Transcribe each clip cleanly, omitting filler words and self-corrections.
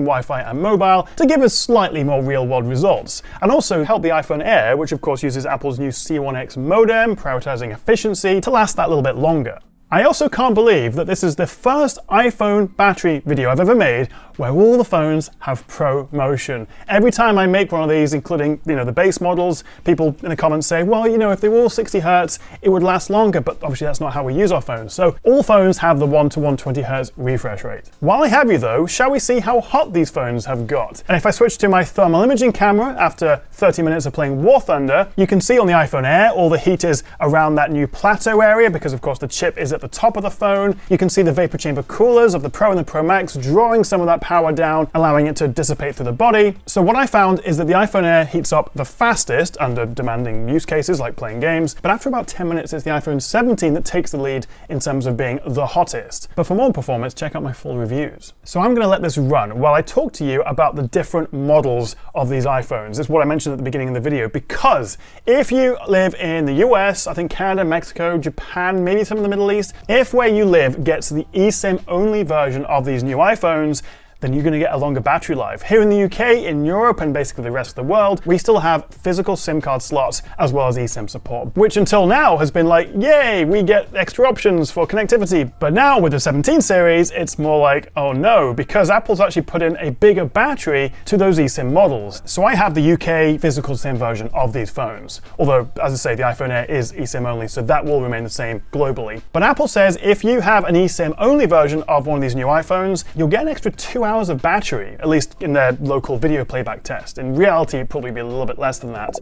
Wi-Fi and mobile to give us slightly more real-world results, and also help the iPhone Air, which of course uses Apple's new C1X modem, prioritizing efficiency, to last that little bit longer. I also can't believe that this is the first iPhone battery video I've ever made where all the phones have Pro Motion. Every time I make one of these, including the base models, people in the comments say, well, if they were all 60 Hertz, it would last longer, but obviously that's not how we use our phones. So all phones have the 1 to 120 Hertz refresh rate. While I have you though, shall we see how hot these phones have got? And if I switch to my thermal imaging camera after 30 minutes of playing War Thunder, you can see on the iPhone Air all the heat is around that new plateau area because of course the chip is at the top of the phone. You can see the vapor chamber coolers of the Pro and the Pro Max drawing some of that power down, allowing it to dissipate through the body. So what I found is that the iPhone Air heats up the fastest under demanding use cases like playing games, but after about 10 minutes it's the iPhone 17 that takes the lead in terms of being the hottest. But for more performance, check out my full reviews. So I'm going to let this run while I talk to you about the different models of these iPhones. This is what I mentioned at the beginning of the video, because if you live in the US, I think Canada, Mexico, Japan, maybe some in the Middle East, if where you live gets the eSIM only version of these new iPhones, then you're going to get a longer battery life. Here in the UK, in Europe, and basically the rest of the world, we still have physical SIM card slots as well as eSIM support, which until now has been like, yay, we get extra options for connectivity. But now with the 17 series, it's more like, oh no, because Apple's actually put in a bigger battery to those eSIM models. So I have the UK physical SIM version of these phones. Although, as I say, the iPhone Air is eSIM only, so that will remain the same globally. But Apple says if you have an eSIM only version of one of these new iPhones, you'll get an extra 2 hours of battery, at least in their local video playback test. In reality, it'd probably be a little bit less than that.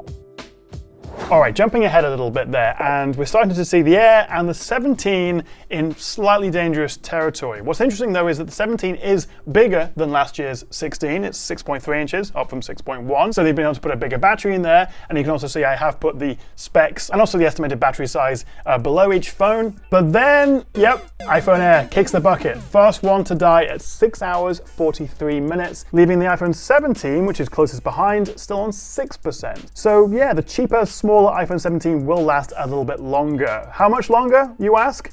All right, jumping ahead a little bit there, and we're starting to see the Air and the 17 in slightly dangerous territory. What's interesting though is that the 17 is bigger than last year's 16. It's 6.3 inches, up from 6.1. So they've been able to put a bigger battery in there, and you can also see I have put the specs and also the estimated battery size below each phone. But then, yep, iPhone Air kicks the bucket. First one to die at 6 hours, 43 minutes, leaving the iPhone 17, which is closest behind, still on 6%. So yeah, the cheaper, smaller iPhone 17 will last a little bit longer. How much longer, you ask?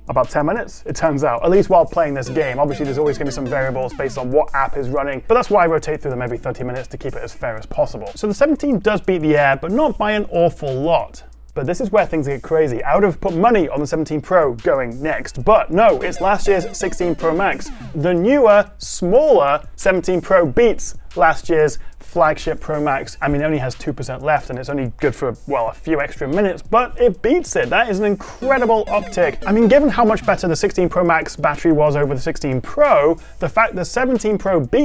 About 10 minutes, it turns out, at least while playing this game. Obviously, there's always going to be some variables based on what app is running, but that's why I rotate through them every 30 minutes to keep it as fair as possible. So the 17 does beat the Air, but not by an awful lot. But this is where things get crazy. I would have put money on the 17 Pro going next, but no, it's last year's 16 Pro Max. The newer, smaller 17 Pro beats last year's flagship Pro Max. I mean, it only has 2% left and it's only good for, well, a few extra minutes, but it beats it. That is an incredible uptick. I mean, given how much better the 16 Pro Max battery was over the 16 Pro, the fact the 17 Pro beats